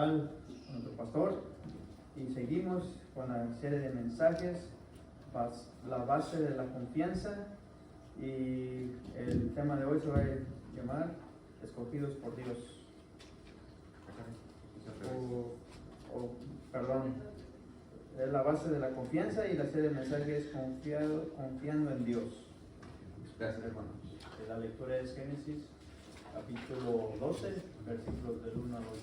principal, nuestro pastor, y seguimos con la serie de mensajes, la base de la confianza, y el tema de hoy se va a llamar Escogidos por Dios. Perdón, es la base de la confianza, y la serie de mensajes confiando en Dios. Gracias, hermanos. La lectura es Génesis, capítulo 12, versículos del 1 al 8.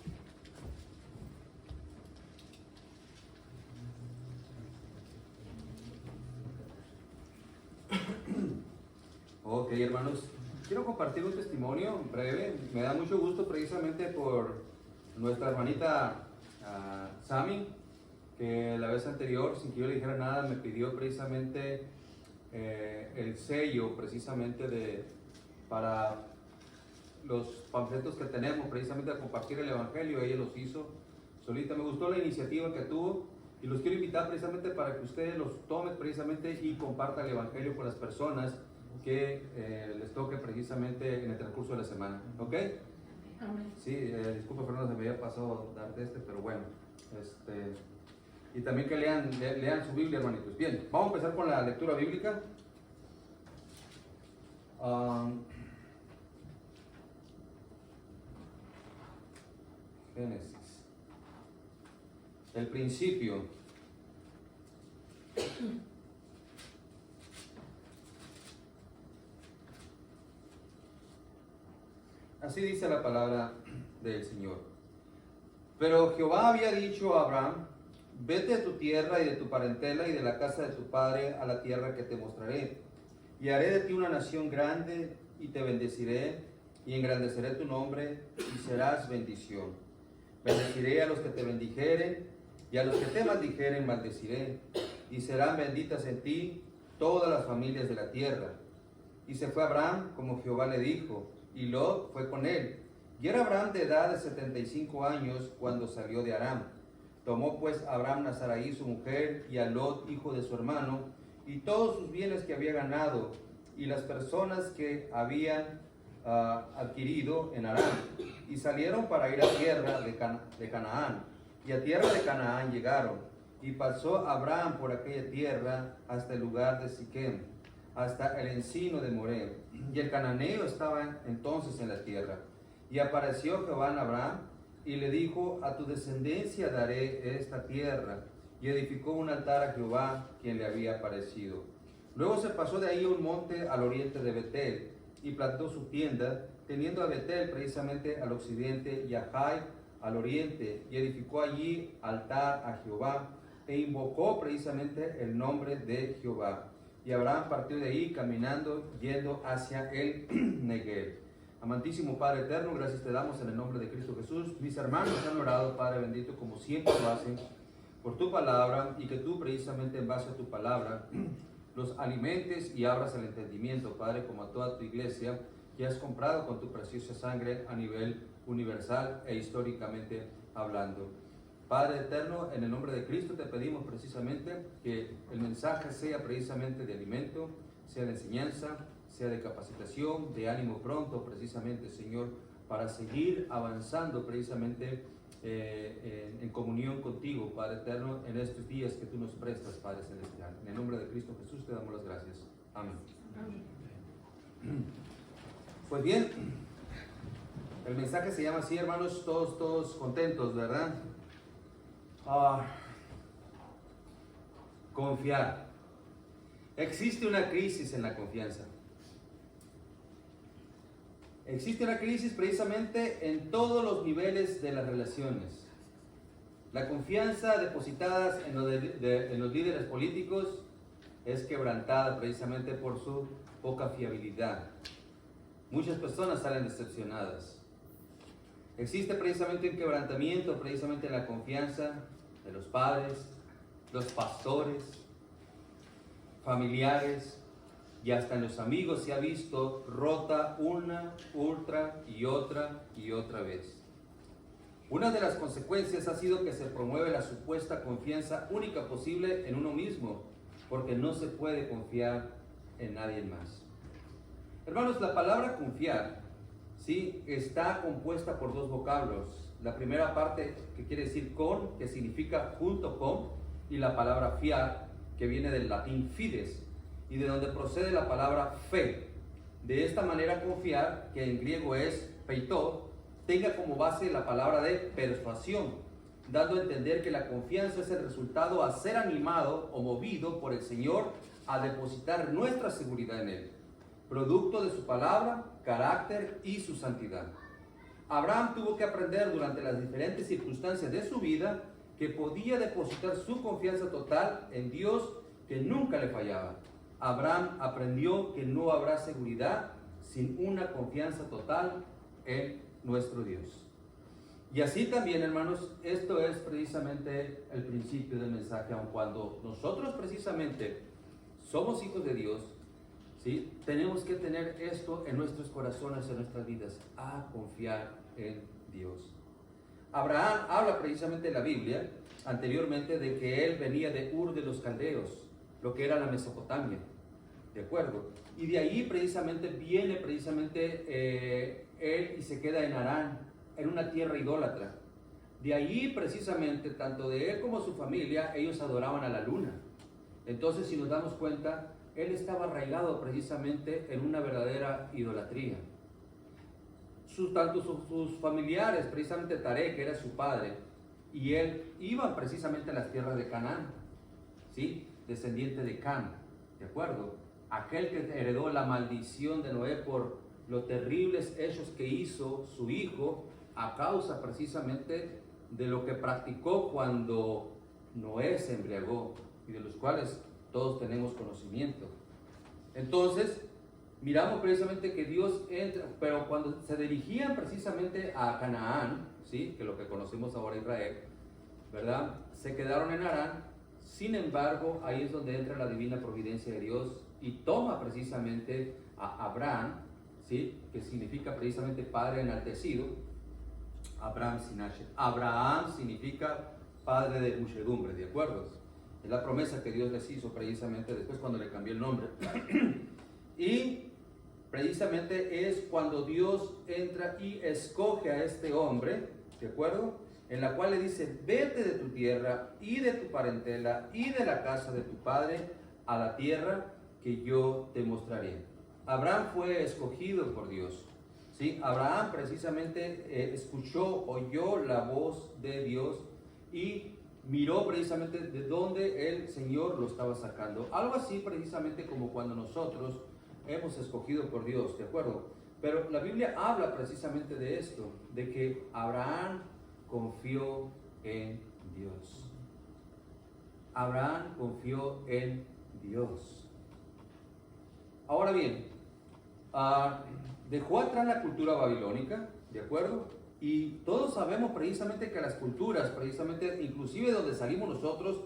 Ok, hermanos, quiero compartir un testimonio breve. Me da mucho gusto precisamente por nuestra hermanita Sami, que la vez anterior, sin que yo le dijera nada, me pidió precisamente el sello precisamente para los panfletos que tenemos, precisamente a compartir el Evangelio. Ella los hizo solita. Me gustó la iniciativa que tuvo y los quiero invitar precisamente para que ustedes los tomen precisamente y compartan el Evangelio con las personas que les toque precisamente en el transcurso de la semana. ¿Ok? Amén. Sí, disculpa Fernando, se me había pasado darte pero bueno. Y también que lean su Biblia, hermanitos. Bien, vamos a empezar con la lectura bíblica. Génesis. El principio. Así dice la palabra del Señor. Pero Jehová había dicho a Abraham: vete de tu tierra y de tu parentela y de la casa de tu padre a la tierra que te mostraré, y haré de ti una nación grande, y te bendeciré, y engrandeceré tu nombre, y serás bendición. Bendeciré a los que te bendijeren, y a los que te maldijeren maldeciré, y serán benditas en ti todas las familias de la tierra. Y se fue Abraham como Jehová le dijo, y Lot fue con él. Y era Abraham de edad de 75 años cuando salió de Aram. Tomó pues Abraham a Sarai su mujer, y a Lot hijo de su hermano, y todos sus bienes que había ganado, y las personas que habían adquirido en Aram, y salieron para ir a tierra de Canaán. Y a tierra de Canaán llegaron, y pasó Abraham por aquella tierra hasta el lugar de Siquem, hasta el encino de Moré. Y el cananeo estaba entonces en la tierra. Y apareció Jehová en Abraham, y le dijo: a tu descendencia daré esta tierra. Y edificó un altar a Jehová, quien le había aparecido. Luego se pasó de ahí un monte al oriente de Betel, y plantó su tienda, teniendo a Betel precisamente al occidente, y a Jai al oriente, y edificó allí altar a Jehová, e invocó precisamente el nombre de Jehová. Y Abraham partió de ahí caminando, yendo hacia el Negev. Amantísimo Padre eterno, gracias te damos en el nombre de Cristo Jesús. Mis hermanos han orado, Padre bendito, como siempre lo hacen, por tu palabra, y que tú precisamente en base a tu palabra los alimentes y abras el entendimiento, Padre, como a toda tu iglesia que has comprado con tu preciosa sangre a nivel universal e históricamente hablando. Padre eterno, en el nombre de Cristo te pedimos precisamente que el mensaje sea precisamente de alimento, sea de enseñanza, sea de capacitación, de ánimo pronto precisamente, Señor, para seguir avanzando precisamente en comunión contigo, Padre eterno, en estos días que tú nos prestas, Padre celestial. En el nombre de Cristo Jesús te damos las gracias. Amén. Amén. Pues bien, el mensaje se llama así, hermanos, todos contentos, ¿verdad? Confiar. Existe una crisis en la confianza. Existe una crisis precisamente en todos los niveles de las relaciones. La confianza depositada en los líderes políticos es quebrantada precisamente por su poca fiabilidad. Muchas personas salen decepcionadas. Existe precisamente un quebrantamiento precisamente en la confianza de los padres, los pastores, familiares, y hasta en los amigos se ha visto rota una, otra y otra vez. Una de las consecuencias ha sido que se promueve la supuesta confianza única posible en uno mismo, porque no se puede confiar en nadie más. Hermanos, la palabra confiar, ¿sí?, está compuesta por dos vocablos. La primera parte que quiere decir con, que significa junto con, y la palabra fiar, que viene del latín fides, y de donde procede la palabra fe. De esta manera confiar, que en griego es peito, tenga como base la palabra de persuasión, dando a entender que la confianza es el resultado a ser animado o movido por el Señor a depositar nuestra seguridad en Él, producto de su palabra, carácter y su santidad. Abraham tuvo que aprender durante las diferentes circunstancias de su vida que podía depositar su confianza total en Dios, que nunca le fallaba. Abraham aprendió que no habrá seguridad sin una confianza total en nuestro Dios. Y así también, hermanos, esto es precisamente el principio del mensaje, aun cuando nosotros precisamente somos hijos de Dios, ¿sí? Tenemos que tener esto en nuestros corazones, en nuestras vidas, a confiar en Dios. Abraham habla precisamente en la Biblia anteriormente de que él venía de Ur de los Caldeos, lo que era la Mesopotamia, ¿de acuerdo? Y de ahí precisamente viene él y se queda en Harán, en una tierra idólatra. De ahí precisamente, tanto de él como su familia, ellos adoraban a la luna. Entonces, si nos damos cuenta, él estaba arraigado precisamente en una verdadera idolatría. Tanto sus familiares, precisamente Taré, que era su padre, y él iban precisamente a las tierras de Canaán, ¿sí? Descendiente de Can, ¿de acuerdo? Aquel que heredó la maldición de Noé por los terribles hechos que hizo su hijo a causa precisamente de lo que practicó cuando Noé se embriagó, y de los cuales todos tenemos conocimiento. Entonces, miramos precisamente que Dios entra, pero cuando se dirigían precisamente a Canaán, ¿sí? Que es lo que conocemos ahora Israel, ¿verdad? Se quedaron en Harán. Sin embargo, ahí es donde entra la divina providencia de Dios y toma precisamente a Abraham, ¿sí? Que significa precisamente padre enaltecido. Abraham significa padre de muchedumbre, ¿de acuerdo? Es la promesa que Dios les hizo precisamente después cuando le cambió el nombre. Y precisamente es cuando Dios entra y escoge a este hombre, ¿de acuerdo? En la cual le dice: vete de tu tierra y de tu parentela y de la casa de tu padre a la tierra que yo te mostraré. Abraham fue escogido por Dios, ¿sí? Abraham precisamente oyó la voz de Dios y miró precisamente de dónde el Señor lo estaba sacando. Algo así precisamente como cuando nosotros hemos escogido por Dios, ¿de acuerdo? Pero la Biblia habla precisamente de esto, de que Abraham confió en Dios. Abraham confió en Dios. Ahora bien, dejó atrás la cultura babilónica, ¿de acuerdo? Y todos sabemos precisamente que las culturas, precisamente inclusive donde salimos nosotros,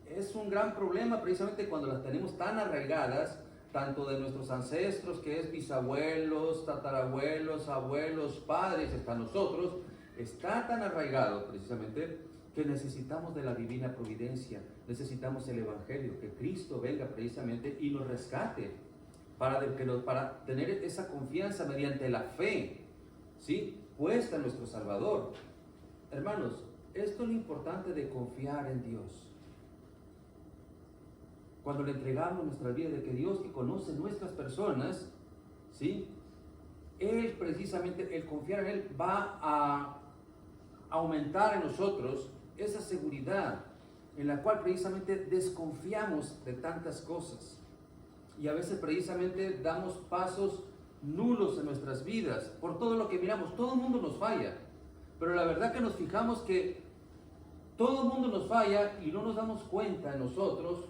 es un gran problema precisamente cuando las tenemos tan arraigadas, tanto de nuestros ancestros, que es bisabuelos, tatarabuelos, abuelos, padres, hasta nosotros, está tan arraigado precisamente que necesitamos de la divina providencia, necesitamos el Evangelio, que Cristo venga precisamente y nos rescate, para tener esa confianza mediante la fe, ¿sí? Puesta en nuestro Salvador. Hermanos, esto es lo importante de confiar en Dios. Cuando le entregamos nuestra vida, de que Dios, que conoce nuestras personas, ¿sí? Él precisamente, el confiar en Él va a aumentar en nosotros esa seguridad en la cual precisamente desconfiamos de tantas cosas. Y a veces precisamente damos pasos nulos en nuestras vidas por todo lo que miramos. Todo el mundo nos falla, pero la verdad que nos fijamos que todo el mundo nos falla y no nos damos cuenta nosotros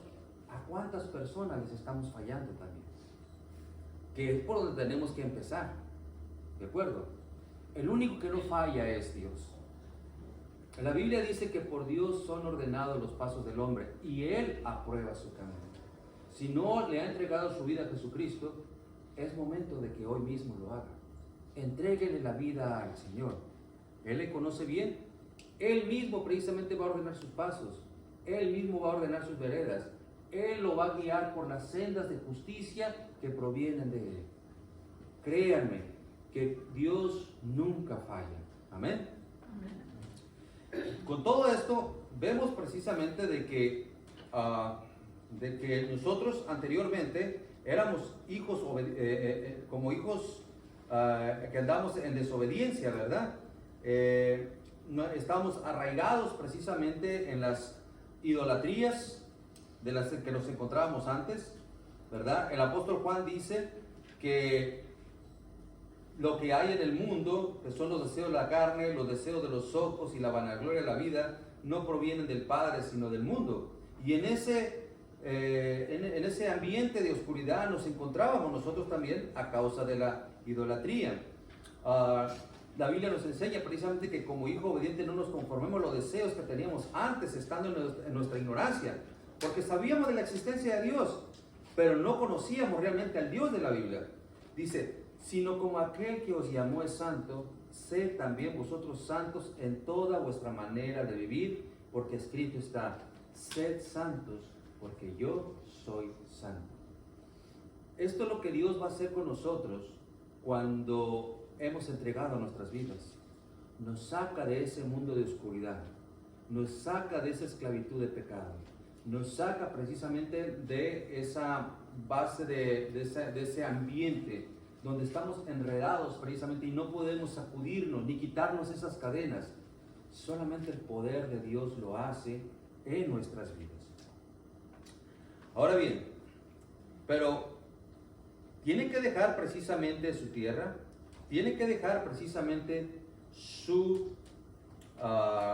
a cuántas personas les estamos fallando también, que es por donde tenemos que empezar, ¿de acuerdo? El único que no falla es Dios. La Biblia dice que por Dios son ordenados los pasos del hombre y Él aprueba su camino. Si no le ha entregado su vida a Jesucristo, es momento de que hoy mismo lo haga. Entréguele la vida al Señor. Él le conoce bien. Él mismo precisamente va a ordenar sus pasos. Él mismo va a ordenar sus veredas. Él lo va a guiar por las sendas de justicia que provienen de Él. Créanme que Dios nunca falla. Amén. Amén. con todo esto, vemos precisamente de que nosotros anteriormente éramos hijos, como hijos que andamos en desobediencia, ¿verdad? Estábamos arraigados precisamente en las idolatrías de las que nos encontrábamos antes, ¿verdad? El apóstol Juan dice que lo que hay en el mundo, que son los deseos de la carne, los deseos de los ojos y la vanagloria de la vida, no provienen del Padre, sino del mundo. Y en ese ambiente de oscuridad nos encontrábamos nosotros también a causa de la idolatría. La Biblia nos enseña precisamente que como hijo obediente no nos conformemos a los deseos que teníamos antes, estando en nuestra ignorancia, porque sabíamos de la existencia de Dios, pero no conocíamos realmente al Dios de la Biblia. Dice, sino como aquel que os llamó es santo, sed también vosotros santos en toda vuestra manera de vivir, porque escrito está, sed santos, porque yo soy santo. Esto es lo que Dios va a hacer con nosotros cuando hemos entregado nuestras vidas. Nos saca de ese mundo de oscuridad, nos saca de esa esclavitud de pecado, nos saca precisamente de esa base, de ese ambiente donde estamos enredados precisamente y no podemos sacudirnos ni quitarnos esas cadenas. Solamente el poder de Dios lo hace en nuestras vidas. Ahora bien, pero tiene que dejar precisamente su tierra, tiene que dejar precisamente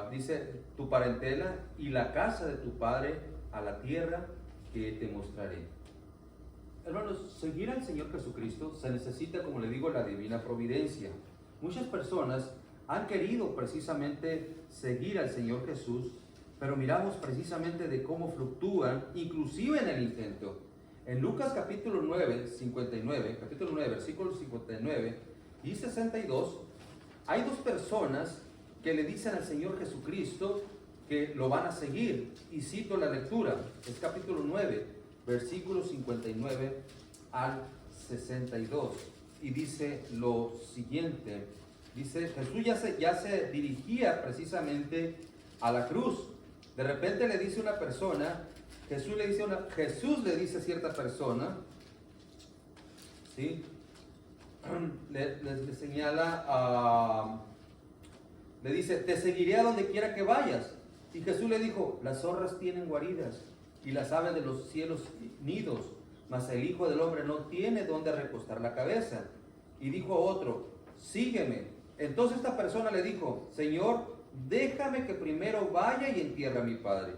dice, tu parentela y la casa de tu padre a la tierra que te mostraré. Hermanos, seguir al Señor Jesucristo se necesita, como le digo, la divina providencia. Muchas personas han querido precisamente seguir al Señor Jesús, pero miramos precisamente de cómo fluctúan, inclusive en el intento. En Lucas capítulo 9, versículos 59 y 62, hay dos personas que le dicen al Señor Jesucristo que lo van a seguir. Y cito la lectura, es capítulo 9, versículos 59 al 62. Y dice lo siguiente, dice, Jesús ya se dirigía precisamente a la cruz. De repente le dice una persona, Jesús le dice a cierta persona, ¿sí? Le señala, le dice, te seguiré a donde quiera que vayas. Y Jesús le dijo, las zorras tienen guaridas y las aves de los cielos nidos, mas el Hijo del Hombre no tiene donde recostar la cabeza. Y dijo otro, sígueme. Entonces esta persona le dijo, Señor, déjame que primero vaya y entierre a mi padre.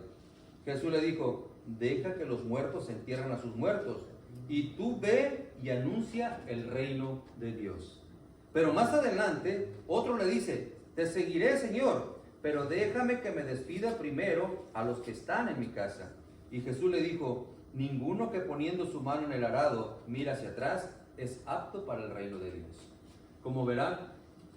Jesús le dijo, deja que los muertos entierren a sus muertos, y tú ve y anuncia el reino de Dios. Pero más adelante, otro le dice, te seguiré, Señor, pero déjame que me despida primero a los que están en mi casa. Y Jesús le dijo, ninguno que poniendo su mano en el arado mira hacia atrás es apto para el reino de Dios. Como verán,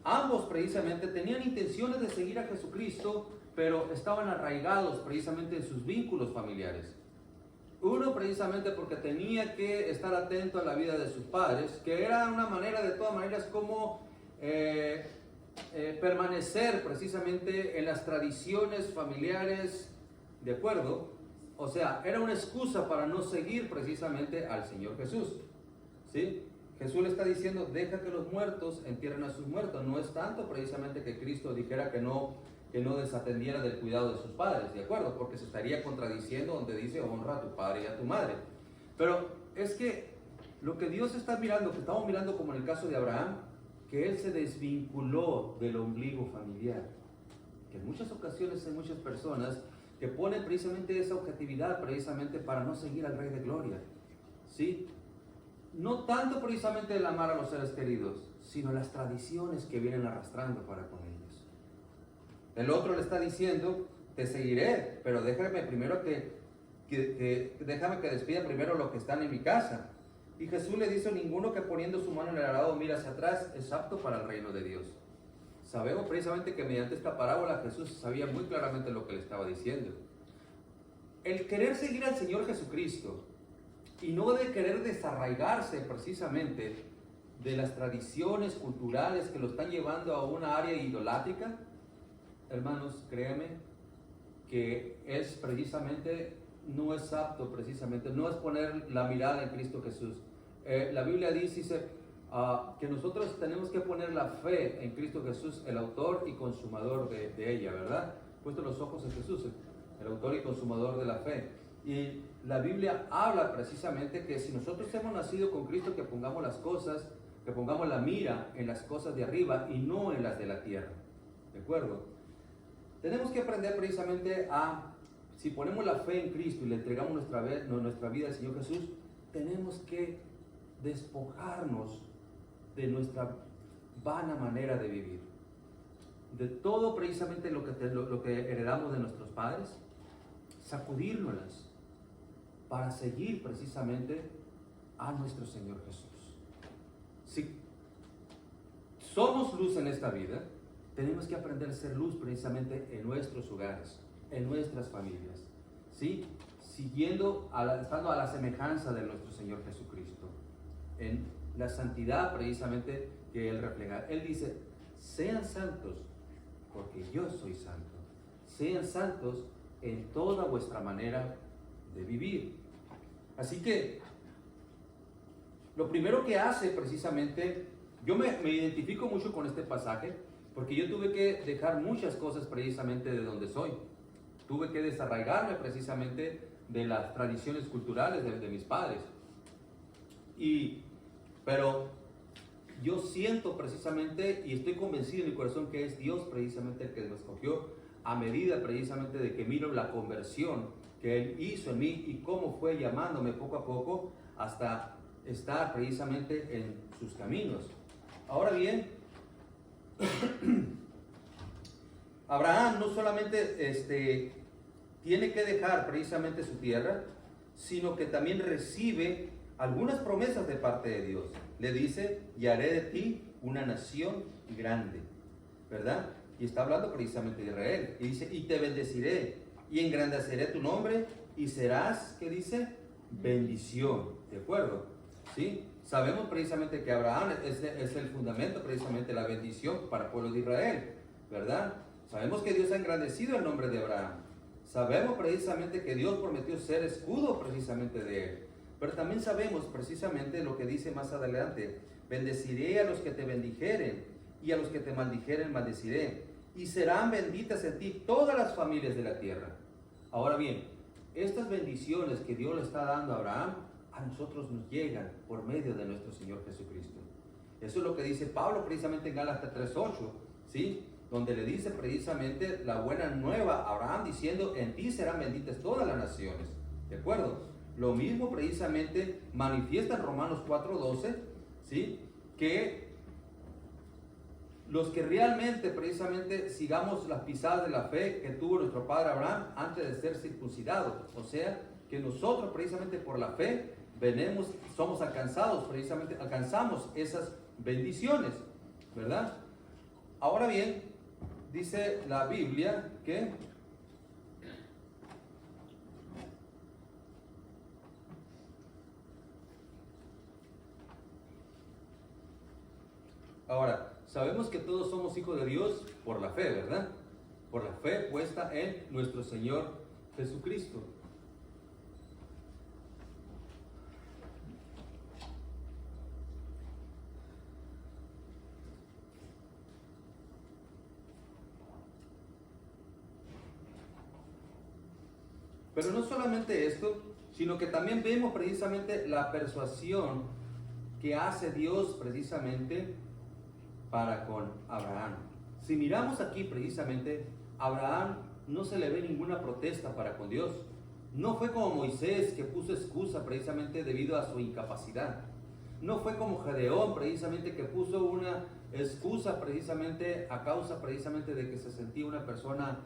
ambos precisamente tenían intenciones de seguir a Jesucristo, pero estaban arraigados precisamente en sus vínculos familiares. Uno precisamente porque tenía que estar atento a la vida de sus padres, que era una manera de todas maneras como permanecer precisamente en las tradiciones familiares, ¿de acuerdo? O sea, era una excusa para no seguir precisamente al Señor Jesús, ¿sí? Jesús le está diciendo, deja que los muertos entierren a sus muertos. No es tanto precisamente que Cristo dijera que no desatendiera del cuidado de sus padres, ¿de acuerdo? Porque se estaría contradiciendo donde dice, honra a tu padre y a tu madre. Pero es que lo que Dios está mirando, que estamos mirando como en el caso de Abraham, que él se desvinculó del ombligo familiar. Que en muchas ocasiones hay muchas personas que ponen precisamente esa objetividad precisamente para no seguir al Rey de Gloria, ¿sí? No tanto precisamente el amar a los seres queridos, sino las tradiciones que vienen arrastrando para con ellos. El otro le está diciendo, te seguiré, pero déjame primero déjame que despida primero los que están en mi casa. Y Jesús le dice, ninguno que poniendo su mano en el arado mira hacia atrás es apto para el reino de Dios. Sabemos precisamente que mediante esta parábola Jesús sabía muy claramente lo que le estaba diciendo. El querer seguir al Señor Jesucristo y no de querer desarraigarse precisamente de las tradiciones culturales que lo están llevando a una área idolátrica, hermanos, créanme que es precisamente, no es apto precisamente, no es poner la mirada en Cristo Jesús. La Biblia dice que nosotros tenemos que poner la fe en Cristo Jesús, el autor y consumador de ella, ¿verdad? Puesto los ojos en Jesús, el autor y consumador de la fe. Y la Biblia habla precisamente que si nosotros hemos nacido con Cristo, que pongamos las cosas, que pongamos la mira en las cosas de arriba y no en las de la tierra, ¿de acuerdo? Tenemos que aprender precisamente si ponemos la fe en Cristo y le entregamos nuestra vida al Señor Jesús, tenemos que despojarnos de nuestra vana manera de vivir, de todo precisamente lo que heredamos de nuestros padres, sacudírnoslas para seguir precisamente a nuestro Señor Jesús. Si somos luz en esta vida, tenemos que aprender a ser luz precisamente en nuestros hogares, en nuestras familias, ¿sí? Estando a la semejanza de nuestro Señor Jesucristo, en la santidad precisamente que Él refleja. Él dice, sean santos, porque yo soy santo. Sean santos en toda vuestra manera de vivir. Así que, lo primero que hace precisamente, yo me identifico mucho con este pasaje, porque yo tuve que dejar muchas cosas precisamente de donde soy. Tuve que desarraigarme precisamente de las tradiciones culturales de mis padres. Pero yo siento precisamente y estoy convencido en mi corazón que es Dios precisamente el que me escogió, a medida precisamente de que miro la conversión que Él hizo en mí y cómo fue llamándome poco a poco hasta estar precisamente en sus caminos. Ahora bien, Abraham no solamente tiene que dejar precisamente su tierra, sino que también recibe algunas promesas de parte de Dios. Le dice, y haré de ti una nación grande, ¿verdad? Y está hablando precisamente de Israel. Y dice, y te bendeciré, y engrandeceré tu nombre, y serás, ¿qué dice? Bendición, ¿de acuerdo? ¿Sí? Sabemos precisamente que Abraham es el fundamento, precisamente la bendición para el pueblo de Israel, ¿verdad? Sabemos que Dios ha engrandecido el nombre de Abraham. Sabemos precisamente que Dios prometió ser escudo precisamente de él. Pero también sabemos precisamente lo que dice más adelante. Bendeciré a los que te bendijeren y a los que te maldijeren maldeciré. Y serán benditas en ti todas las familias de la tierra. Ahora bien, estas bendiciones que Dios le está dando a Abraham, a nosotros nos llegan por medio de nuestro Señor Jesucristo. Eso es lo que dice Pablo precisamente en Gálatas 3:8, ¿sí? Donde le dice precisamente la buena nueva a Abraham diciendo, en ti serán benditas todas las naciones, ¿de acuerdo? Lo mismo precisamente manifiesta en Romanos 4:12, ¿sí? Que los que realmente precisamente sigamos las pisadas de la fe que tuvo nuestro padre Abraham antes de ser circuncidado, o sea, que nosotros precisamente por la fe alcanzamos esas bendiciones, ¿verdad? Ahora bien, dice la Biblia que sabemos que todos somos hijos de Dios por la fe, ¿verdad? Por la fe puesta en nuestro Señor Jesucristo. Pero no solamente esto, sino que también vemos precisamente la persuasión que hace Dios precisamente para con Abraham. Si miramos aquí precisamente, Abraham no se le ve ninguna protesta para con Dios. No fue como Moisés que puso excusa precisamente debido a su incapacidad. No fue como Gedeón precisamente que puso una excusa precisamente a causa precisamente de que se sentía una persona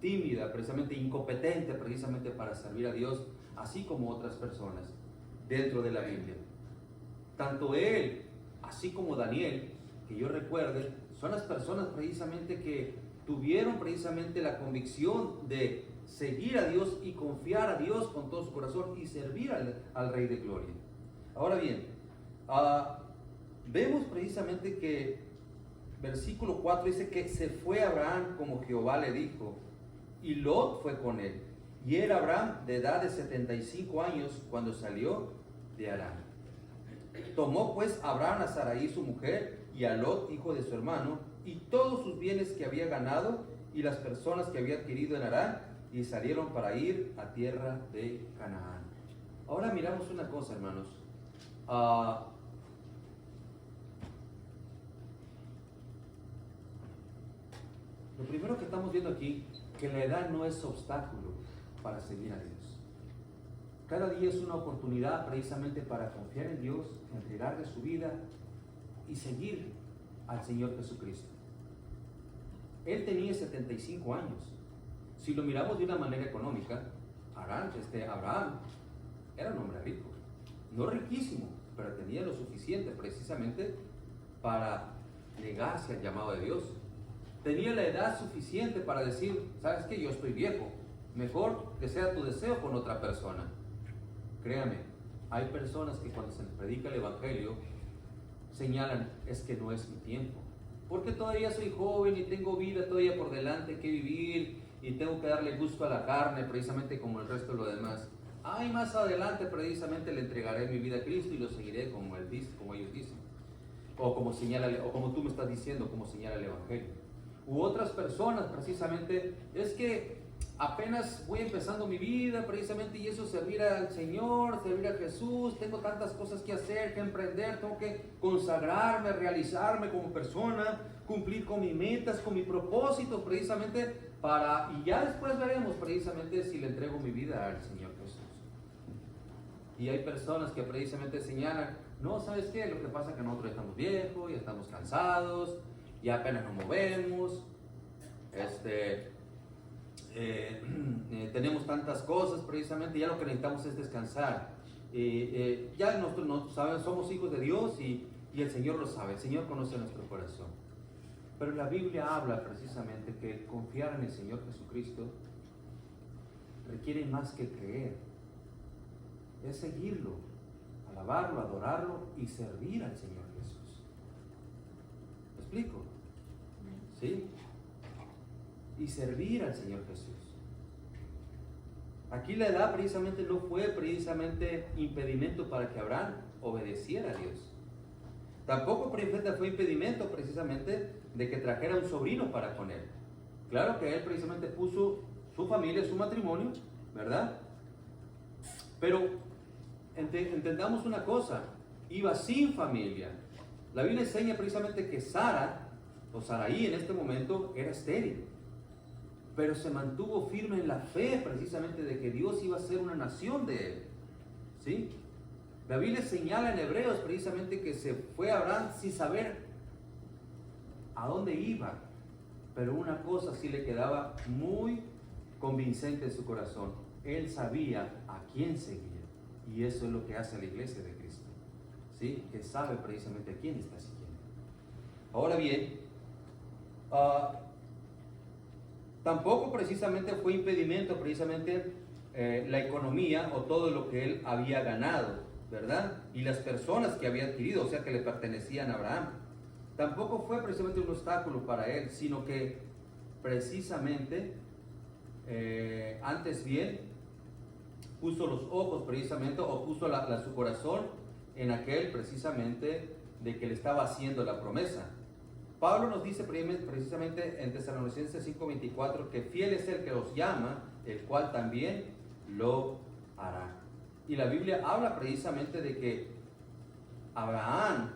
tímida, precisamente incompetente precisamente para servir a Dios, así como otras personas dentro de la Biblia. Tanto él, así como Daniel, que yo recuerde, son las personas precisamente que tuvieron precisamente la convicción de seguir a Dios y confiar a Dios con todo su corazón y servir al Rey de Gloria. Ahora bien, vemos precisamente que versículo 4 dice que se fue Abraham como Jehová le dijo y Lot fue con él. Y era Abraham de edad de 75 años cuando salió de Harán. Tomó pues Abraham a Sarai su mujer y a Lot, hijo de su hermano, y todos sus bienes que había ganado y las personas que había adquirido en Harán, y salieron para ir a tierra de Canaán. Ahora miramos una cosa, hermanos. Lo primero que estamos viendo aquí, que la edad no es obstáculo para seguir a Dios. Cada día es una oportunidad precisamente para confiar en Dios, entregarle su vida y seguir al Señor Jesucristo. Él tenía 75 años. Si lo miramos de una manera económica, Abraham era un hombre rico. No riquísimo, pero tenía lo suficiente precisamente para negarse al llamado de Dios. Tenía la edad suficiente para decir, ¿sabes qué? Yo estoy viejo. Mejor que sea tu deseo con otra persona. Créame, hay personas que cuando se les predica el Evangelio señalan, es que no es mi tiempo. Porque todavía soy joven y tengo vida todavía por delante que vivir y tengo que darle gusto a la carne precisamente como el resto de lo demás. Ay, más adelante precisamente le entregaré mi vida a Cristo y lo seguiré como él dice, como ellos dicen. O como señala, o como tú me estás diciendo, como señala el Evangelio. U otras personas precisamente, es que apenas voy empezando mi vida precisamente y eso, servir al Señor, servir a Jesús, tengo tantas cosas que hacer, que emprender, tengo que consagrarme, realizarme como persona, cumplir con mis metas, con mis propósitos precisamente y ya después veremos precisamente si le entrego mi vida al Señor Jesús. Y hay personas que precisamente señalan, no, ¿sabes qué? Lo que pasa es que nosotros estamos viejos, ya estamos cansados, ya apenas nos movemos, tenemos tantas cosas precisamente, ya lo que necesitamos es descansar. Ya nosotros saben, somos hijos de Dios y el Señor lo sabe, el Señor conoce nuestro corazón. Pero la Biblia habla precisamente que confiar en el Señor Jesucristo requiere más que creer, es seguirlo, alabarlo, adorarlo y servir al Señor Jesús. ¿Me explico? ¿Sí? Y servir al Señor Jesús. Aquí la edad precisamente no fue precisamente impedimento para que Abraham obedeciera a Dios. Tampoco fue impedimento precisamente de que trajera un sobrino para con él. Claro que él precisamente puso su familia, su matrimonio, ¿verdad? Pero entendamos una cosa, iba sin familia. La Biblia enseña precisamente que Sara, o Sarai en este momento, era estéril. Pero se mantuvo firme en la fe precisamente de que Dios iba a ser una nación de él. ¿Sí? La Biblia señala en Hebreos precisamente que se fue Abraham sin saber a dónde iba. Pero una cosa sí le quedaba muy convincente en su corazón. Él sabía a quién seguía. Y eso es lo que hace la iglesia de Cristo. ¿Sí? Que sabe precisamente a quién está siguiendo. Ahora bien, tampoco precisamente fue impedimento precisamente la economía o todo lo que él había ganado, ¿verdad? Y las personas que había adquirido, o sea que le pertenecían a Abraham. Tampoco fue precisamente un obstáculo para él, sino que precisamente, antes bien, puso los ojos precisamente, o puso su corazón en aquel precisamente de que le estaba haciendo la promesa. Pablo nos dice precisamente en Tesalonicenses 5:24 que fiel es el que os llama, el cual también lo hará. Y la Biblia habla precisamente de que Abraham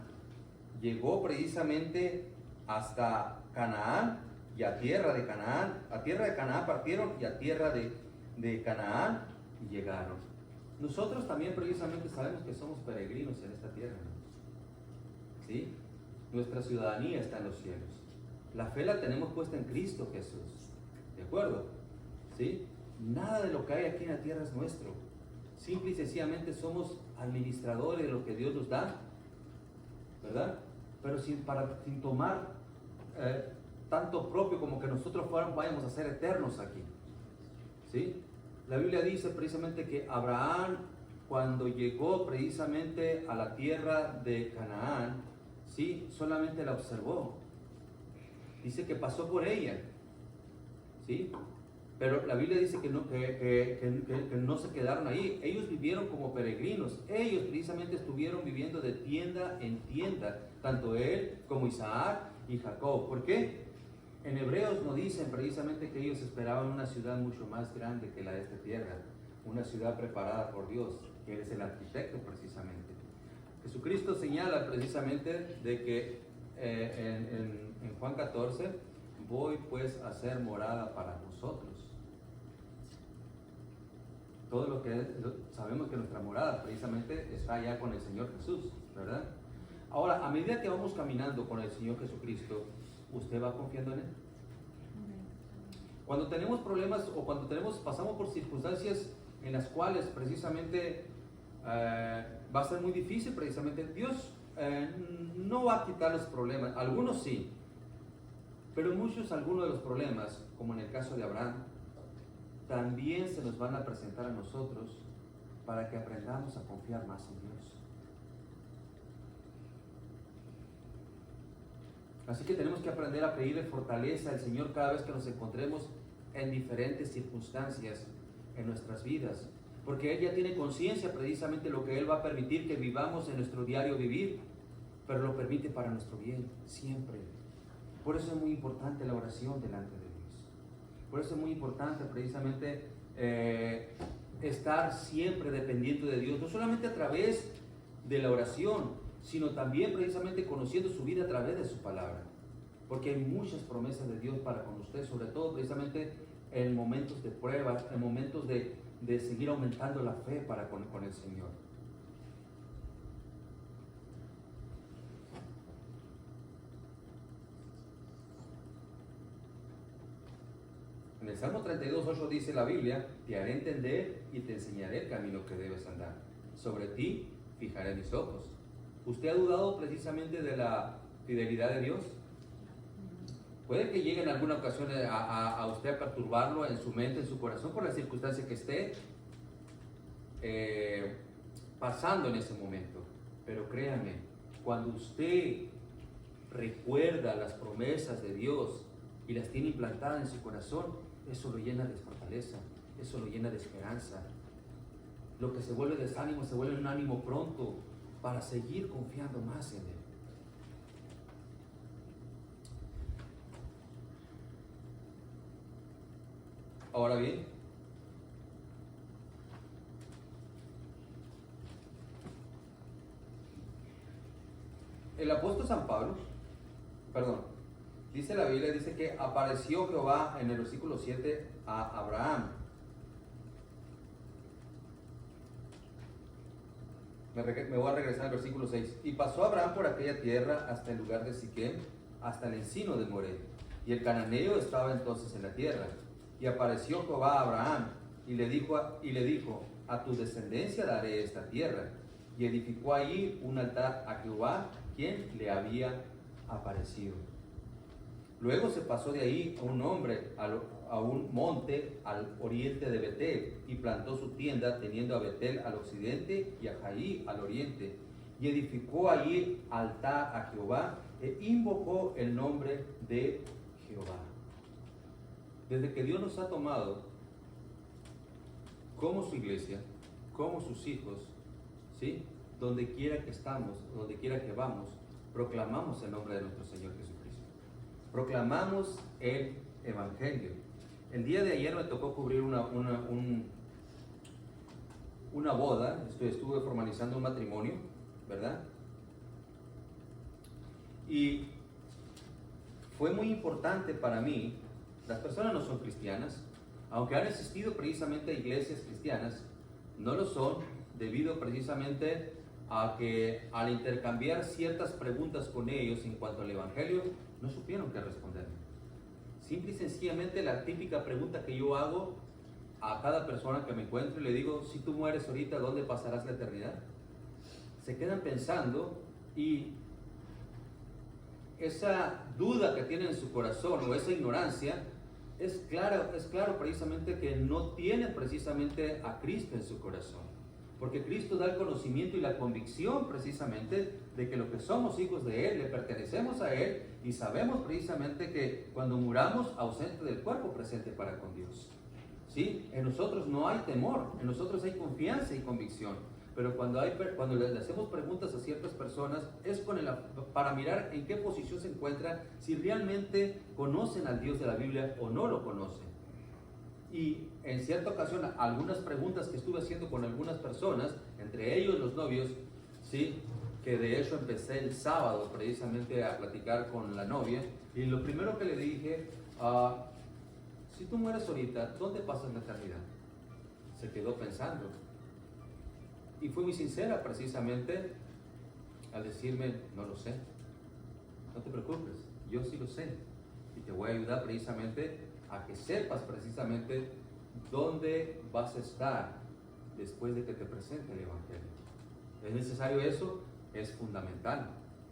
llegó precisamente hasta Canaán y a tierra de Canaán. A tierra de Canaán partieron y a tierra de Canaán llegaron. Nosotros también precisamente sabemos que somos peregrinos en esta tierra, ¿sí? Nuestra ciudadanía está en los cielos. La fe la tenemos puesta en Cristo Jesús. ¿De acuerdo? ¿Sí? Nada de lo que hay aquí en la tierra es nuestro. Simple y sencillamente somos administradores de lo que Dios nos da, ¿verdad? Pero sin tomar tanto propio como que nosotros vayamos a ser eternos aquí. ¿Sí? La Biblia dice precisamente que Abraham, cuando llegó precisamente a la tierra de Canaán, ¿sí? Solamente la observó. Dice que pasó por ella, ¿sí? Pero la Biblia dice que no se quedaron ahí. Ellos vivieron como peregrinos. Ellos precisamente estuvieron viviendo de tienda en tienda, tanto él como Isaac y Jacob. ¿Por qué? En Hebreos nos dicen precisamente que ellos esperaban una ciudad mucho más grande que la de esta tierra, una ciudad preparada por Dios, que Él es el arquitecto precisamente. Jesucristo señala precisamente de que en Juan 14, voy pues a hacer morada para vosotros. Todo lo que sabemos que nuestra morada precisamente está allá con el Señor Jesús, ¿verdad? Ahora, a medida que vamos caminando con el Señor Jesucristo, ¿usted va confiando en Él? Cuando tenemos problemas o cuando pasamos por circunstancias en las cuales precisamente va a ser muy difícil, precisamente Dios no va a quitar los problemas, algunos sí, pero algunos de los problemas, como en el caso de Abraham, también se nos van a presentar a nosotros para que aprendamos a confiar más en Dios. Así que tenemos que aprender a pedirle fortaleza al Señor cada vez que nos encontremos en diferentes circunstancias en nuestras vidas, porque Él ya tiene conciencia precisamente de lo que Él va a permitir que vivamos en nuestro diario vivir, pero lo permite para nuestro bien, siempre. Por eso es muy importante la oración delante de Dios. Por eso es muy importante precisamente estar siempre dependiendo de Dios, no solamente a través de la oración, sino también precisamente conociendo su vida a través de su palabra, porque hay muchas promesas de Dios para con usted, sobre todo precisamente en momentos de pruebas, en momentos de seguir aumentando la fe para con el Señor. En el Salmo 32:8 dice la Biblia: te haré entender y te enseñaré el camino que debes andar. Sobre ti fijaré mis ojos. ¿Usted ha dudado precisamente de la fidelidad de Dios? Puede que llegue en alguna ocasión a usted a perturbarlo en su mente, en su corazón, por la circunstancia que esté pasando en ese momento. Pero créame, cuando usted recuerda las promesas de Dios y las tiene implantadas en su corazón, eso lo llena de fortaleza, eso lo llena de esperanza. Lo que se vuelve desánimo se vuelve un ánimo pronto para seguir confiando más en Él. Ahora bien, el apóstol San Pablo, dice la Biblia, dice que apareció Jehová en el versículo 7 a Abraham. Me voy a regresar al versículo 6. Y pasó Abraham por aquella tierra hasta el lugar de Siquem, hasta el encino de Moré. Y el cananeo estaba entonces en la tierra. Y apareció Jehová a Abraham y le dijo, a tu descendencia daré esta tierra. Y edificó allí un altar a Jehová, quien le había aparecido. Luego se pasó de ahí a un hombre a un monte al oriente de Betel y plantó su tienda, teniendo a Betel al occidente y a Jaí al oriente. Y edificó allí altar a Jehová e invocó el nombre de Jehová. Desde que Dios nos ha tomado como su iglesia, como sus hijos, ¿sí? Donde quiera que estamos, donde quiera que vamos, proclamamos el nombre de nuestro Señor Jesucristo. Proclamamos el Evangelio. El día de ayer me tocó cubrir una boda. Estuve formalizando un matrimonio, ¿verdad? Y fue muy importante para mí. Las personas no son cristianas, aunque han existido precisamente iglesias cristianas, no lo son debido precisamente a que al intercambiar ciertas preguntas con ellos en cuanto al Evangelio, no supieron qué responderme. Simple y sencillamente la típica pregunta que yo hago a cada persona que me encuentro y le digo: si tú mueres ahorita, ¿dónde pasarás la eternidad? Se quedan pensando y esa duda que tienen en su corazón o esa ignorancia es claro precisamente que no tienen precisamente a Cristo en su corazón. Porque Cristo da el conocimiento y la convicción precisamente de que lo que somos hijos de Él, le pertenecemos a Él y sabemos precisamente que cuando muramos, ausente del cuerpo, presente para con Dios. ¿sí? En nosotros no hay temor, en nosotros hay confianza y convicción. Pero cuando le hacemos preguntas a ciertas personas, es para mirar en qué posición se encuentran, si realmente conocen al Dios de la Biblia o no lo conocen. Y en cierta ocasión, algunas preguntas que estuve haciendo con algunas personas, entre ellos los novios, ¿sí? Que de hecho empecé el sábado precisamente a platicar con la novia, y lo primero que le dije, si tú mueres ahorita, ¿dónde pasas la eternidad? Se quedó pensando. Y fue muy sincera precisamente al decirme, no lo sé, no te preocupes, yo sí lo sé. Y te voy a ayudar precisamente a que sepas precisamente dónde vas a estar después de que te presente el Evangelio. ¿Es necesario eso? Es fundamental.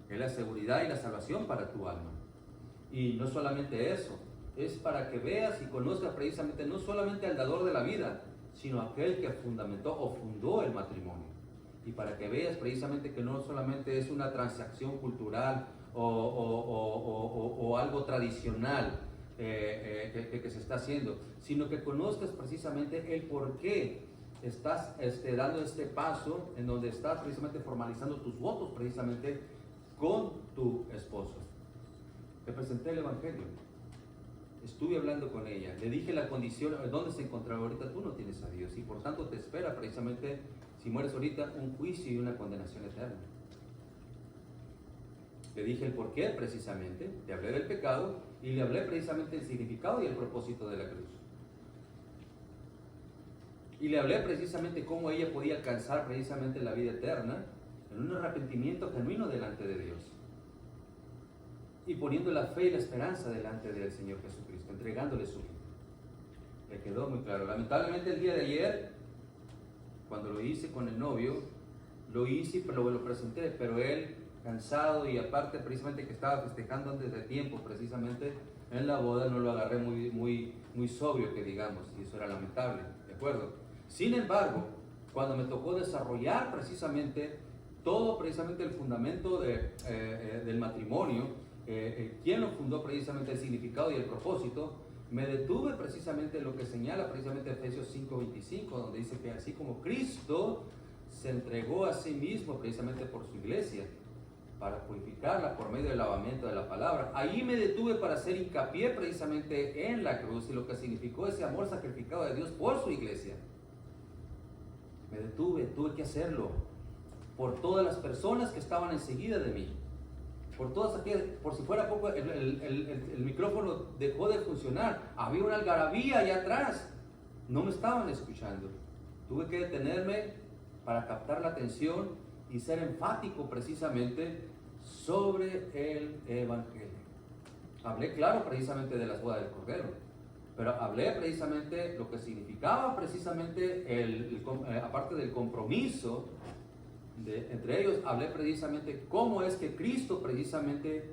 Es la seguridad y la salvación para tu alma. Y no solamente eso, es para que veas y conozcas precisamente no solamente al dador de la vida, sino aquel que fundamentó o fundó el matrimonio. Y para que veas precisamente que no solamente es una transacción cultural o algo tradicional que se está haciendo, sino que conozcas precisamente el por qué estás dando este paso en donde estás precisamente formalizando tus votos precisamente con tu esposo. Te presenté el Evangelio. Estuve hablando con ella, le dije la condición, dónde se encontraba ahorita, tú no tienes a Dios y por tanto te espera precisamente, si mueres ahorita, un juicio y una condenación eterna. Le dije el por qué precisamente, le hablé del pecado y le hablé precisamente del significado y el propósito de la cruz. Y le hablé precisamente cómo ella podía alcanzar precisamente la vida eterna en un arrepentimiento genuino delante de Dios. Y poniendo la fe y la esperanza delante del Señor Jesucristo, entregándole su vida. Le quedó muy claro. Lamentablemente el día de ayer, cuando lo hice con el novio, lo hice, pero lo presenté, pero él, cansado y aparte precisamente que estaba festejando antes de tiempo, precisamente en la boda, no lo agarré muy sobrio, que digamos, y eso era lamentable, ¿de acuerdo? Sin embargo, cuando me tocó desarrollar precisamente todo precisamente el fundamento del matrimonio, quien lo fundó precisamente el significado y el propósito, me detuve precisamente en lo que señala precisamente Efesios 5:25, donde dice que así como Cristo se entregó a sí mismo precisamente por su iglesia, para purificarla por medio del lavamiento de la palabra. Ahí me detuve para hacer hincapié precisamente en la cruz y lo que significó ese amor sacrificado de Dios por su iglesia. Me detuve, tuve que hacerlo por todas las personas que estaban enseguida de mí. Por todas aquellas, por si fuera poco, el micrófono dejó de funcionar. Había una algarabía allá atrás. No me estaban escuchando. Tuve que detenerme para captar la atención y ser enfático precisamente sobre el Evangelio. Hablé claro precisamente de las bodas del Cordero, pero hablé precisamente lo que significaba precisamente, aparte del compromiso, entre ellos hablé precisamente cómo es que Cristo precisamente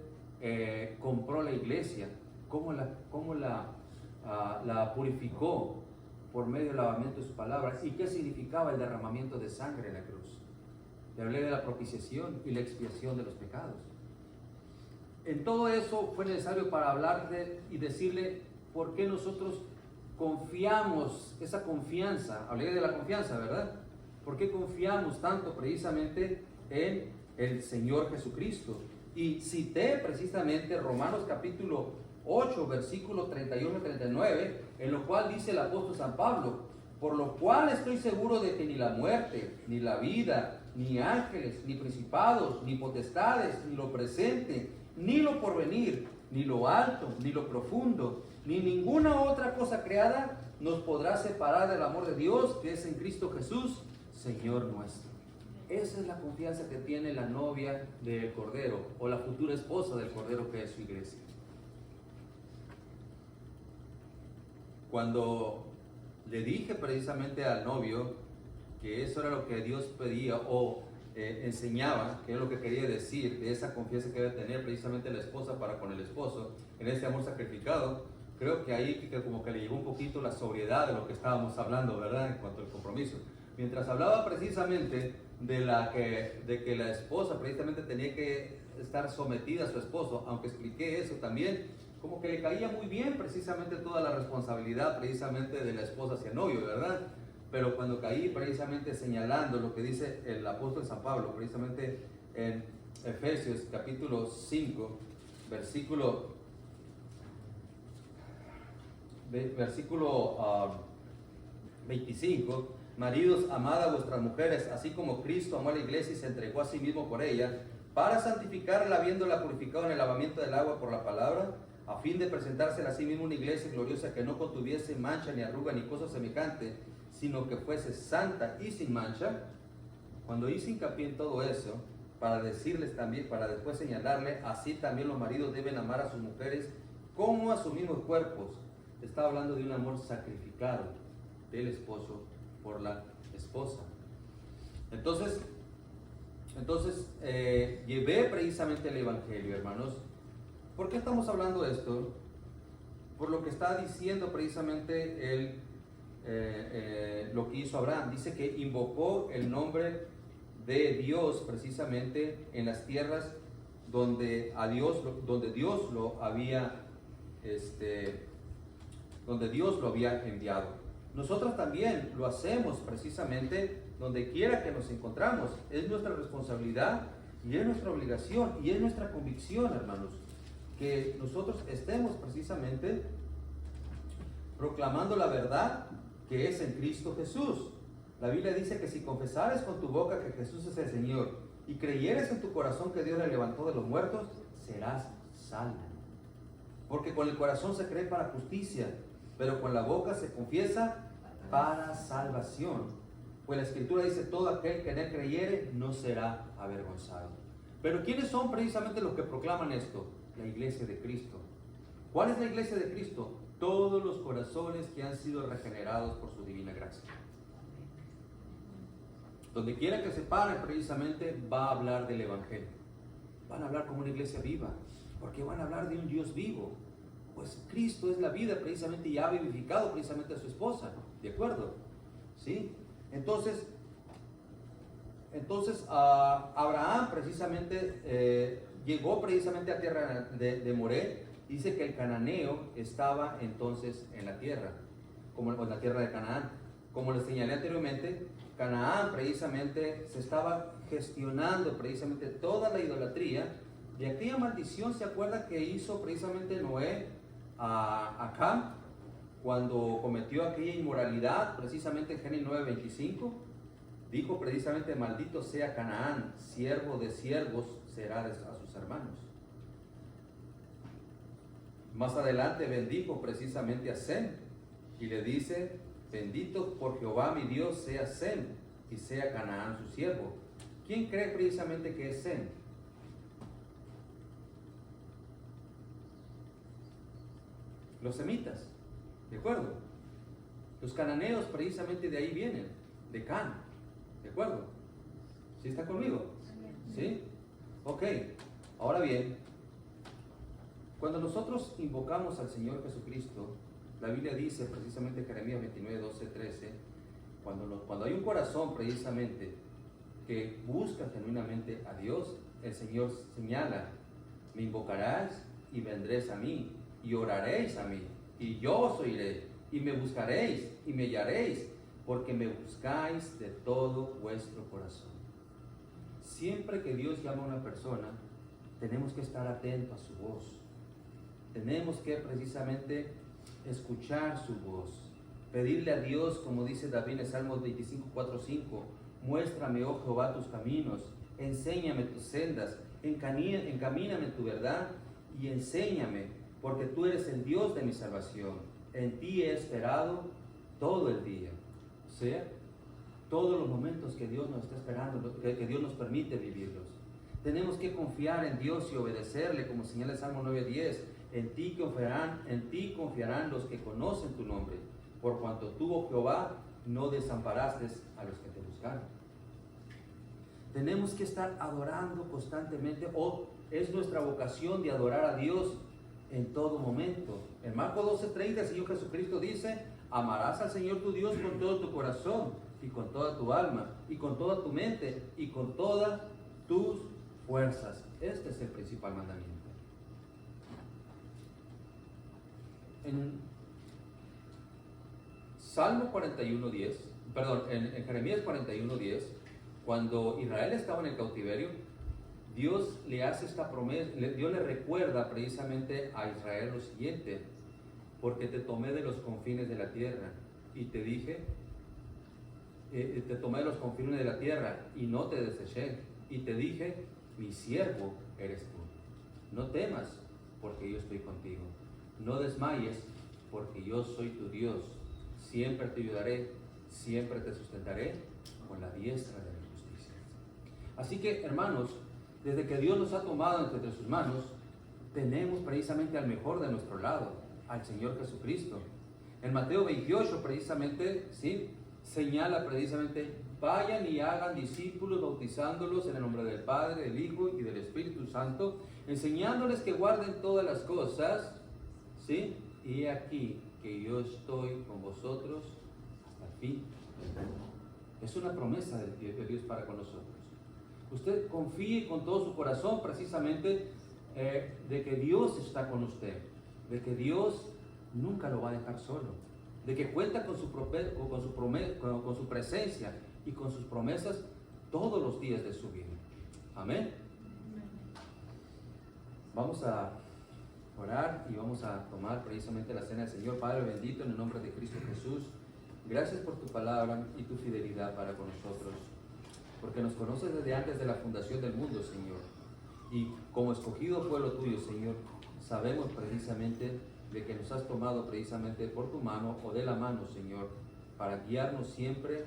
compró la iglesia, cómo la purificó por medio del lavamiento de sus palabras y qué significaba el derramamiento de sangre en la cruz. Le hablé de la propiciación y la expiación de los pecados. En todo eso fue necesario para hablar y decirle por qué nosotros confiamos, esa confianza, hablé de la confianza, ¿verdad? ¿Por qué confiamos tanto precisamente en el Señor Jesucristo? Y cité precisamente Romanos capítulo 8, versículo 31 y 39, en lo cual dice el apóstol San Pablo: por lo cual estoy seguro de que ni la muerte, ni la vida, ni ángeles, ni principados, ni potestades, ni lo presente, ni lo porvenir, ni lo alto, ni lo profundo, ni ninguna otra cosa creada nos podrá separar del amor de Dios que es en Cristo Jesús, Señor nuestro. Esa es la confianza que tiene la novia del Cordero, o la futura esposa del Cordero, que es su iglesia. Cuando le dije precisamente al novio que eso era lo que Dios pedía o enseñaba, que es lo que quería decir, de esa confianza que debe tener precisamente la esposa para con el esposo, en ese amor sacrificado, creo que ahí que como que le llegó un poquito la sobriedad de lo que estábamos hablando, ¿verdad? En cuanto al compromiso. Mientras hablaba precisamente de que la esposa precisamente tenía que estar sometida a su esposo, aunque expliqué eso también, como que le caía muy bien precisamente toda la responsabilidad precisamente de la esposa hacia el novio, ¿verdad? Pero cuando caí precisamente señalando lo que dice el apóstol San Pablo, precisamente en Efesios capítulo 5, versículo 25, maridos, amad a vuestras mujeres, así como Cristo amó a la iglesia y se entregó a sí mismo por ella, para santificarla, habiéndola purificado en el lavamiento del agua por la palabra, a fin de presentársela a sí mismo una iglesia gloriosa que no contuviese mancha ni arruga ni cosa semejante, sino que fuese santa y sin mancha. Cuando hice hincapié en todo eso, para decirles también, para después señalarle, así también los maridos deben amar a sus mujeres como a sus mismos cuerpos. Está hablando de un amor sacrificado del esposo por la esposa. Entonces llevé precisamente el Evangelio, hermanos. ¿Por qué estamos hablando de esto? Por lo que está diciendo precisamente lo que hizo Abraham. Dice que invocó el nombre de Dios precisamente en las tierras donde Dios lo había enviado. Nosotros también lo hacemos precisamente donde quiera que nos encontramos. Es nuestra responsabilidad y es nuestra obligación y es nuestra convicción, hermanos, que nosotros estemos precisamente proclamando la verdad que es en Cristo Jesús. La Biblia dice que si confesares con tu boca que Jesús es el Señor y creyeres en tu corazón que Dios le levantó de los muertos, serás salvo. Porque con el corazón se cree para justicia, pero con la boca se confiesa para salvación. Pues la Escritura dice, todo aquel que en él creyere no será avergonzado. Pero ¿quiénes son precisamente los que proclaman esto? La iglesia de Cristo. ¿Cuál es la iglesia de Cristo? Todos los corazones que han sido regenerados por su divina gracia. Donde quiera que se pare precisamente va a hablar del Evangelio. Van a hablar como una iglesia viva, porque van a hablar de un Dios vivo. Pues Cristo es la vida precisamente y ha vivificado precisamente a su esposa, ¿de acuerdo? ¿Sí? Entonces Abraham precisamente llegó precisamente a tierra de Moré. Dice que el cananeo estaba entonces en la tierra, como en la tierra de Canaán. Como les señalé anteriormente, Canaán precisamente se estaba gestionando precisamente toda la idolatría de aquella maldición. ¿Se acuerda que hizo precisamente Noé a Cam cuando cometió aquella inmoralidad? Precisamente en Génesis 9:25 dijo precisamente, maldito sea Canaán, siervo de siervos será a sus hermanos. Más adelante bendijo precisamente a Sem y le dice, bendito por Jehová mi Dios sea Sem y sea Canaán su siervo. ¿Quién cree precisamente que es Sem? Los semitas, ¿de acuerdo? Los cananeos precisamente de ahí vienen, de Can, ¿de acuerdo? ¿Sí está conmigo? ¿Sí? Ok, ahora bien, cuando nosotros invocamos al Señor Jesucristo, la Biblia dice precisamente en Jeremías 29, 12, 13, cuando hay un corazón precisamente que busca genuinamente a Dios, el Señor señala, me invocarás y vendréis a mí, y oraréis a mí, y yo os oiré, y me buscaréis y me hallaréis, porque me buscáis de todo vuestro corazón. Siempre que Dios llama a una persona, tenemos que estar atentos a su voz. Tenemos que precisamente escuchar su voz, pedirle a Dios, como dice David en Salmos 25, 4, 5, muéstrame, oh Jehová, tus caminos, enséñame tus sendas, encamíname en tu verdad y enséñame, porque tú eres el Dios de mi salvación. En ti he esperado todo el día. O sea, todos los momentos que Dios nos está esperando, que Dios nos permite vivirlos. Tenemos que confiar en Dios y obedecerle, como señala el Salmo 9:10. En ti confiarán los que conocen tu nombre, por cuanto tú, oh Jehová, no desamparaste a los que te buscaron. Tenemos que estar adorando constantemente, es nuestra vocación de adorar a Dios en todo momento. En Marcos 12:30 el Señor Jesucristo dice, amarás al Señor tu Dios con todo tu corazón y con toda tu alma y con toda tu mente y con todas tus fuerzas. Este es el principal mandamiento. En Salmo 41:10, perdón, en Jeremías 41:10, cuando Israel estaba en el cautiverio, Dios le hace esta promesa, Dios le recuerda precisamente a Israel lo siguiente: porque te tomé de los confines de la tierra y te dije, te tomé de los confines de la tierra y no te deseché, y te dije, mi siervo eres tú. No temas, porque yo estoy contigo. No desmayes, porque yo soy tu Dios. Siempre te ayudaré, siempre te sustentaré con la diestra de mi justicia. Así que, hermanos, desde que Dios nos ha tomado entre sus manos, tenemos precisamente al mejor de nuestro lado, al Señor Jesucristo. En Mateo 28, precisamente, ¿sí?, señala precisamente: vayan y hagan discípulos, bautizándolos en el nombre del Padre, del Hijo y del Espíritu Santo, enseñándoles que guarden todas las cosas, ¿sí? Y aquí que yo estoy con vosotros hasta el fin. Es una promesa de Dios para con nosotros. Usted confíe con todo su corazón precisamente de que Dios está con usted, de que Dios nunca lo va a dejar solo, de que cuenta con su presencia y con sus promesas todos los días de su vida. Amén. Vamos a orar y vamos a tomar precisamente la cena del Señor. Padre bendito, en el nombre de Cristo Jesús, gracias por tu palabra y tu fidelidad para con nosotros, porque nos conoces desde antes de la fundación del mundo, Señor, y como escogido pueblo tuyo, Señor, sabemos precisamente de que nos has tomado precisamente por tu mano o de la mano, Señor, para guiarnos siempre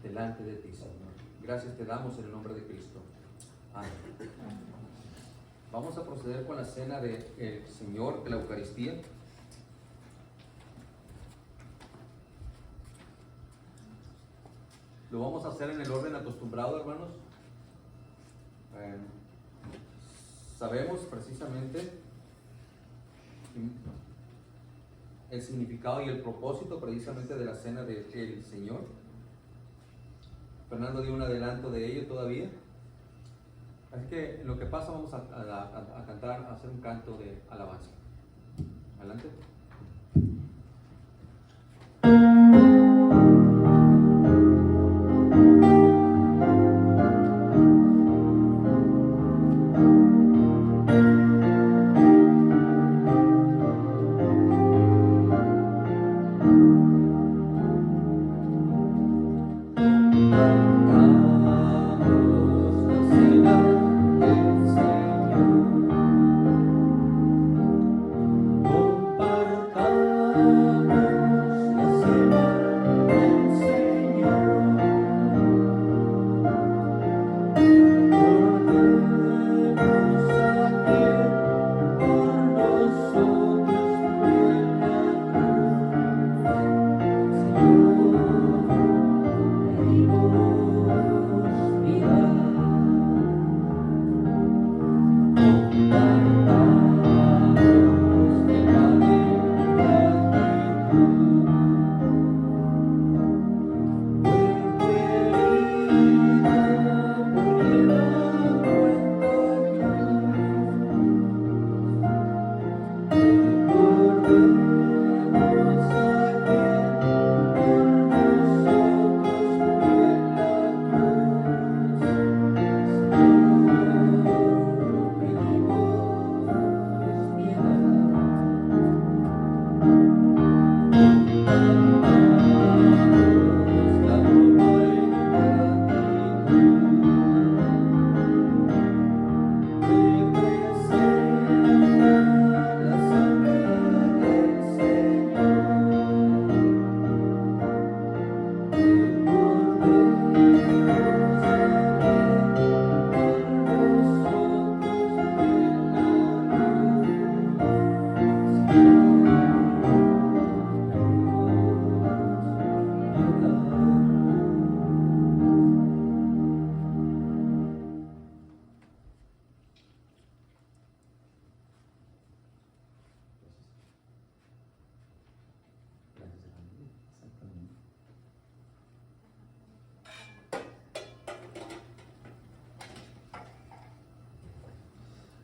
delante de ti, Señor. Gracias te damos en el nombre de Cristo. Amén. Vamos a proceder con la cena del Señor, de la Eucaristía. Lo vamos a hacer en el orden acostumbrado, hermanos. Sabemos precisamente el significado y el propósito precisamente de la cena del Señor. Fernando dio un adelanto de ello todavía. Así que en lo que pasa vamos a cantar, a hacer un canto de alabanza. Adelante.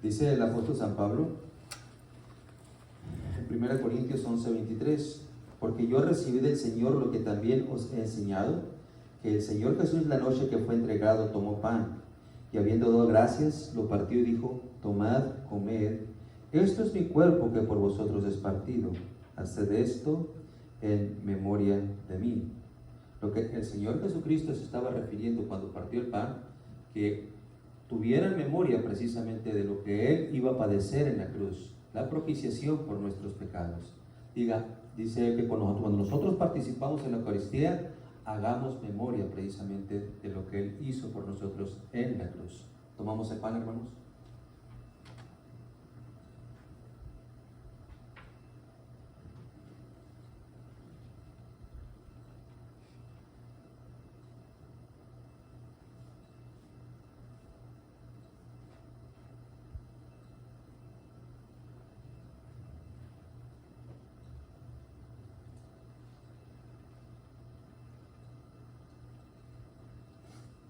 Dice el apóstol San Pablo en 1 Corintios 11:23, porque yo recibí del Señor lo que también os he enseñado, que el Señor Jesús la noche que fue entregado tomó pan, y habiendo dado gracias, lo partió y dijo, tomad, comed, esto es mi cuerpo que por vosotros es partido, haced esto en memoria de mí. Lo que el Señor Jesucristo se estaba refiriendo cuando partió el pan, que tuvieran memoria precisamente de lo que Él iba a padecer en la cruz, la propiciación por nuestros pecados. Dice que cuando nosotros participamos en la Eucaristía, hagamos memoria precisamente de lo que Él hizo por nosotros en la cruz. ¿Tomamos el pan, hermanos?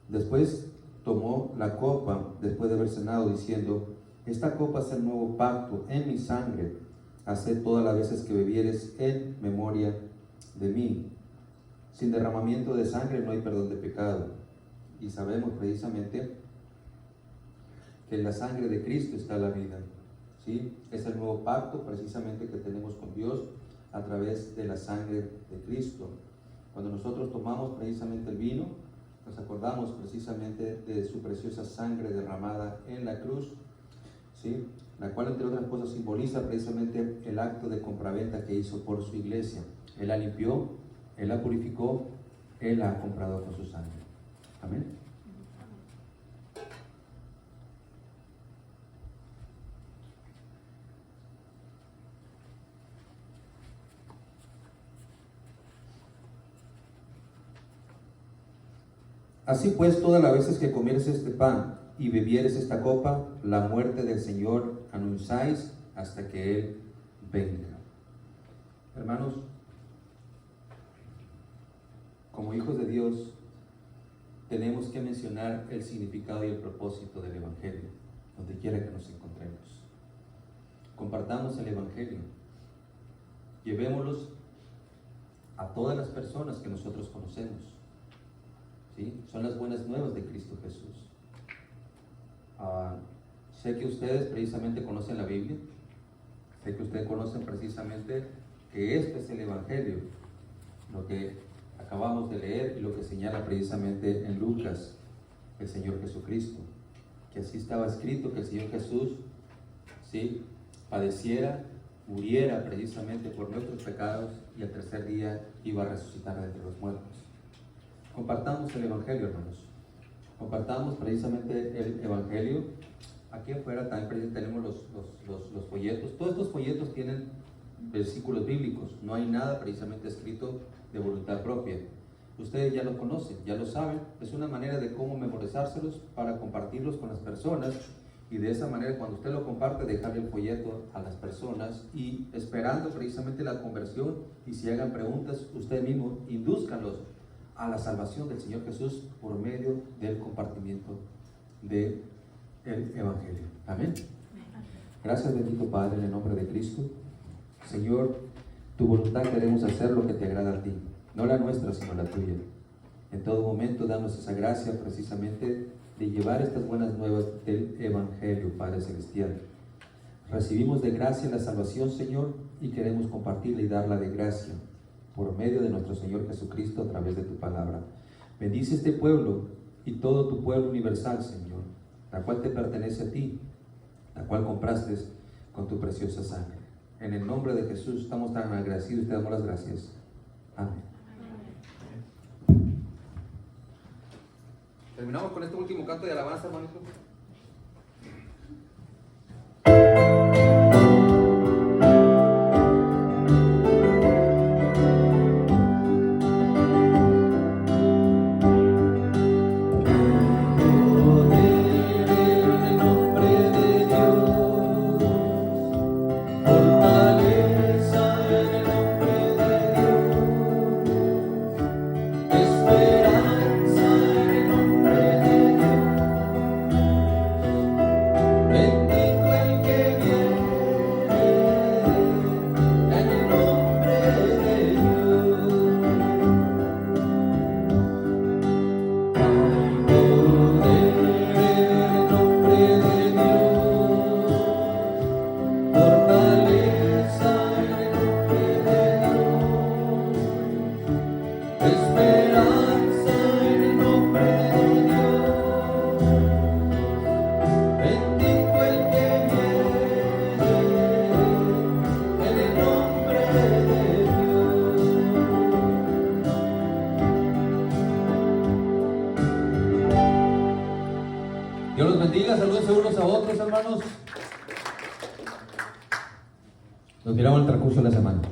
Después tomó la copa, después de haber cenado, diciendo, esta copa es el nuevo pacto en mi sangre, haced todas las veces que bebieres en memoria de mí. Sin derramamiento de sangre no hay perdón de pecado. Y sabemos precisamente que en la sangre de Cristo está la vida, ¿sí? Es el nuevo pacto precisamente que tenemos con Dios a través de la sangre de Cristo. Cuando nosotros tomamos precisamente el vino, nos acordamos precisamente de su preciosa sangre derramada en la cruz, ¿sí? La cual entre otras cosas simboliza precisamente el acto de compraventa que hizo por su iglesia. Él la limpió, Él la purificó, Él la ha comprado con su sangre. Amén. Así pues, todas las veces que comieres este pan y bebieres esta copa, la muerte del Señor anunciáis hasta que Él venga. Hermanos, como hijos de Dios, tenemos que mencionar el significado y el propósito del Evangelio, donde quiera que nos encontremos. Compartamos el Evangelio. Llevémoslos a todas las personas que nosotros conocemos. ¿Sí? Son las buenas nuevas de Cristo Jesús. Sé que ustedes precisamente conocen la Biblia, sé que ustedes conocen precisamente que este es el Evangelio, lo que acabamos de leer y lo que señala precisamente en Lucas el Señor Jesucristo, que así estaba escrito, que el Señor Jesús, ¿sí?, padeciera, muriera precisamente por nuestros pecados y al tercer día iba a resucitar de entre los muertos. Compartamos el Evangelio, hermanos. Compartamos precisamente el Evangelio. Aquí afuera también tenemos los folletos. Todos estos folletos tienen versículos bíblicos. No hay nada precisamente escrito de voluntad propia. Ustedes ya lo conocen, ya lo saben. Es una manera de cómo memorizárselos para compartirlos con las personas. Y de esa manera, cuando usted lo comparte, dejarle el folleto a las personas y esperando precisamente la conversión. Y si hagan preguntas, usted mismo indúzcanlos a la salvación del Señor Jesús por medio del compartimiento del Evangelio. Amén. Gracias, bendito Padre, en el nombre de Cristo. Señor, tu voluntad queremos hacer lo que te agrada a ti, no la nuestra, sino la tuya. En todo momento danos esa gracia precisamente de llevar estas buenas nuevas del Evangelio, Padre Celestial. Recibimos de gracia la salvación, Señor, y queremos compartirla y darla de gracia por medio de nuestro Señor Jesucristo a través de tu palabra. Bendice este pueblo y todo tu pueblo universal, Señor, la cual te pertenece a ti, la cual compraste con tu preciosa sangre. En el nombre de Jesús estamos tan agradecidos y te damos las gracias. Amén. Terminamos con este último canto de alabanza, hermanito. Esperanza en el nombre de Dios. Dios los bendiga, salúdense unos a otros, hermanos. Nos miramos en el transcurso de la semana.